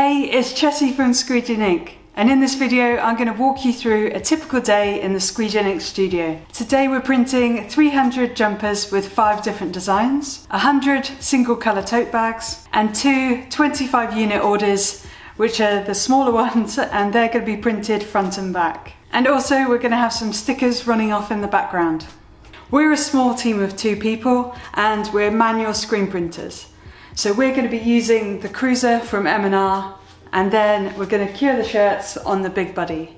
Hey, it's Chessie from Squeegee Ink, and in this video I'm going to walk you through a typical day in the Squeegee Ink studio. Today we're printing 300 jumpers with 5 different designs, 100 single colour tote bags, and 2 25 unit orders, which are the smaller ones, and they're going to be printed front and back. And also we're going to have some stickers running off in the background. We're a small team of 2 people and we're manual screen printers. So we're going to be using the Cruiser from M&R, and then we're going to cure the shirts on the Big Buddy.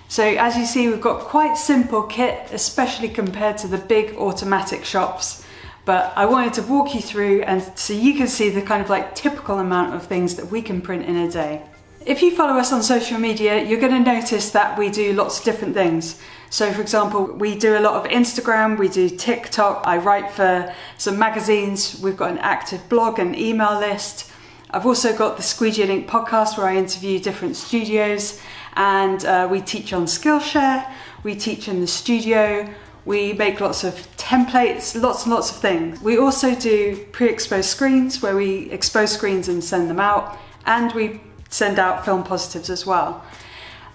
So as you see, we've got quite simple kit, especially compared to the big automatic shops. But I wanted to walk you through and so you can see the kind of like typical amount of things that we can print in a day. If you follow us on social media, you're going to notice that we do lots of different things. So for example, we do a lot of Instagram, we do TikTok, I write for some magazines, we've got an active blog and email list. I've also got the Squeegee Ink podcast where I interview different studios, and we teach on Skillshare, we teach in the studio, we make lots of templates, lots and lots of things. We also do pre-exposed screens where we expose screens and send them out, and we send out film positives as well.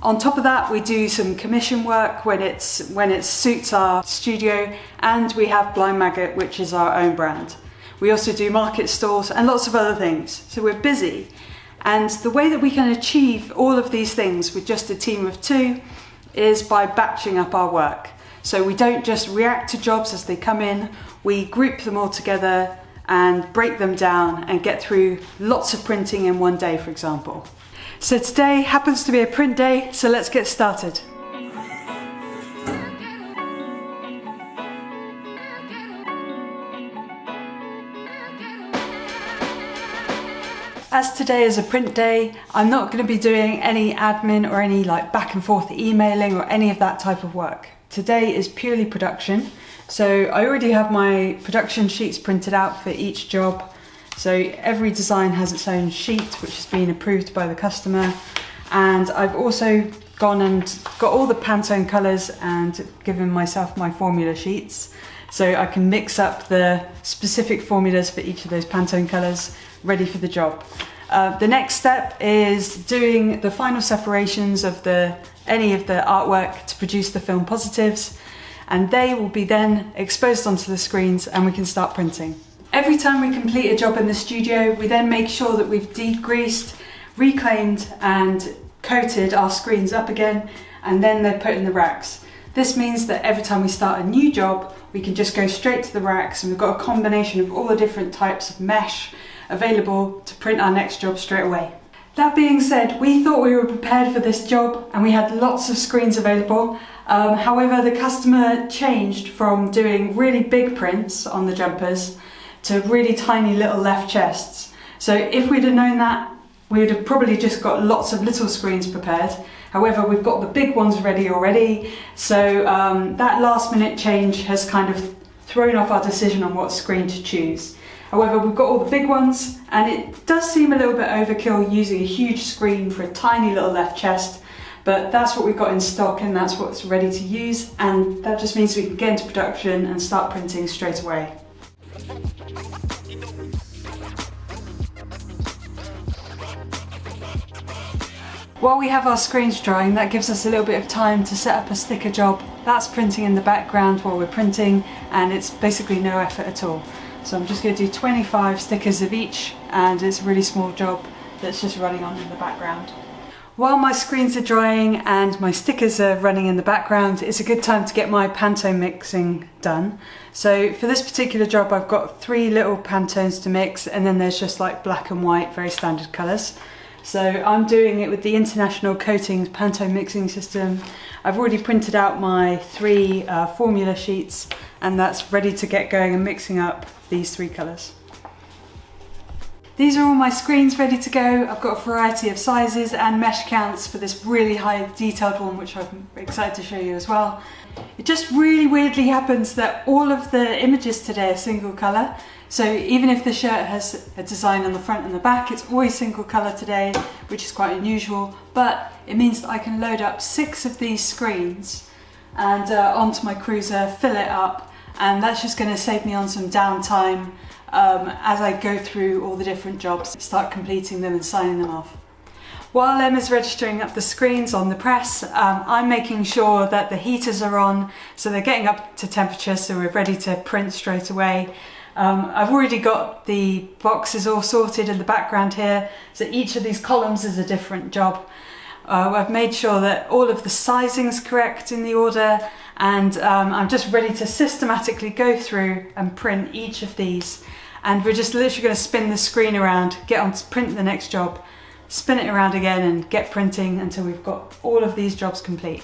On top of that, we do some commission work when it suits our studio, and we have Blind Maggot, which is our own brand. We also do market stalls and lots of other things, so we're busy. And the way that we can achieve all of these things with just a team of 2 is by batching up our work. So we don't just react to jobs as they come in, we group them all together and break them down and get through lots of printing in one day, for example. So today happens to be a print day, so let's get started. As today is a print day, I'm not going to be doing any admin or any like back and forth emailing or any of that type of work. Today is purely production. So I already have my production sheets printed out for each job. So every design has its own sheet which has been approved by the customer. And I've also gone and got all the Pantone colours and given myself my formula sheets. So I can mix up the specific formulas for each of those Pantone colours, ready for the job. The next step is doing the final separations of any of the artwork to produce the film positives, and they will be then exposed onto the screens and we can start printing. Every time we complete a job in the studio, we then make sure that we've degreased, reclaimed and coated our screens up again, and then they're put in the racks. This means that every time we start a new job, we can just go straight to the racks, and we've got a combination of all the different types of mesh available to print our next job straight away. That being said, we thought we were prepared for this job and we had lots of screens available. However, the customer changed from doing really big prints on the jumpers to really tiny little left chests. So if we'd have known that, we would have probably just got lots of little screens prepared. However, we've got the big ones ready already. So that last minute change has kind of thrown off our decision on what screen to choose. However, we've got all the big ones, and it does seem a little bit overkill using a huge screen for a tiny little left chest, but that's what we've got in stock and that's what's ready to use, and that just means we can get into production and start printing straight away. While we have our screens drying, that gives us a little bit of time to set up a sticker job. That's printing in the background while we're printing, and it's basically no effort at all. So I'm just going to do 25 stickers of each, and it's a really small job that's just running on in the background. While my screens are drying and my stickers are running in the background, it's a good time to get my Pantone mixing done. So for this particular job, I've got 3 little Pantones to mix, and then there's just like black and white, very standard colours. So I'm doing it with the International Coatings Pantone mixing system. I've already printed out my 3 formula sheets, and that's ready to get going and mixing up these 3 colours. These are all my screens ready to go. I've got a variety of sizes and mesh counts for this really high detailed one, which I'm excited to show you as well. It just really weirdly happens that all of the images today are single colour. So even if the shirt has a design on the front and the back, it's always single colour today, which is quite unusual. But it means that I can load up 6 of these screens and onto my Cruiser, fill it up, and that's just going to save me on some downtime as I go through all the different jobs, start completing them and signing them off. While Emma's registering up the screens on the press, I'm making sure that the heaters are on, so they're getting up to temperature, so we're ready to print straight away. I've already got the boxes all sorted in the background here, so each of these columns is a different job. I've made sure that all of the sizing's correct in the order, and I'm just ready to systematically go through and print each of these. And we're just literally going to spin the screen around, get on to print the next job, spin it around again and get printing until we've got all of these jobs complete.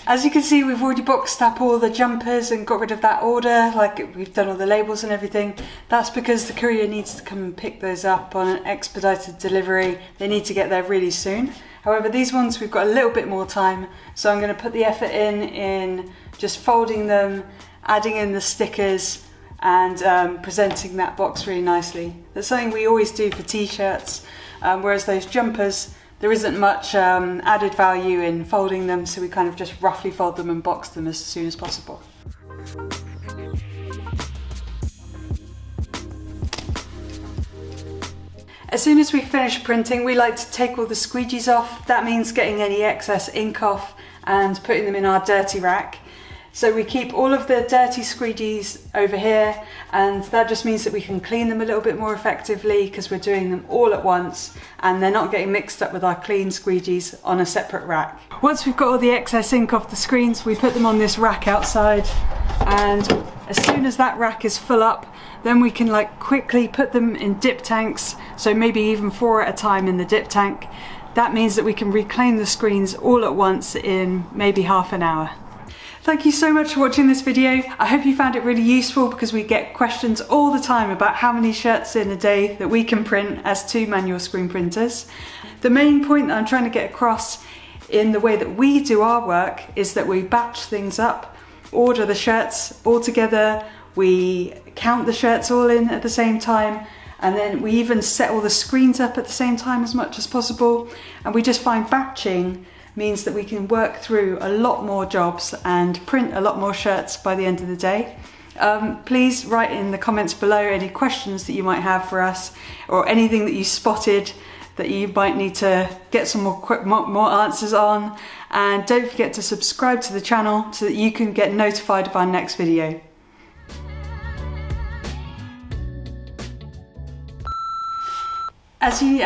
As you can see, we've already boxed up all the jumpers and got rid of that order, like we've done all the labels and everything. That's because the courier needs to come and pick those up on an expedited delivery. They need to get there really soon. However, these ones we've got a little bit more time, so I'm going to put the effort in just folding them, adding in the stickers and presenting that box really nicely. That's something we always do for t-shirts, whereas those jumpers, there isn't much added value in folding them, so we kind of just roughly fold them and box them as soon as possible. As soon as we finish printing, we like to take all the squeegees off. That means getting any excess ink off and putting them in our dirty rack. So we keep all of the dirty squeegees over here, and that just means that we can clean them a little bit more effectively because we're doing them all at once and they're not getting mixed up with our clean squeegees on a separate rack. Once we've got all the excess ink off the screens, we put them on this rack outside, and as soon as that rack is full up, then we can quickly put them in dip tanks, so maybe even 4 at a time in the dip tank. That means that we can reclaim the screens all at once in maybe half an hour. Thank you so much for watching this video. I hope you found it really useful because we get questions all the time about how many shirts in a day that we can print as 2 manual screen printers. The main point that I'm trying to get across in the way that we do our work is that we batch things up, order the shirts all together, we count the shirts all in at the same time, and then we even set all the screens up at the same time as much as possible. And we just find batching means that we can work through a lot more jobs and print a lot more shirts by the end of the day. Please write in the comments below any questions that you might have for us, or anything that you spotted that you might need to get some more answers on. And don't forget to subscribe to the channel so that you can get notified of our next video. As you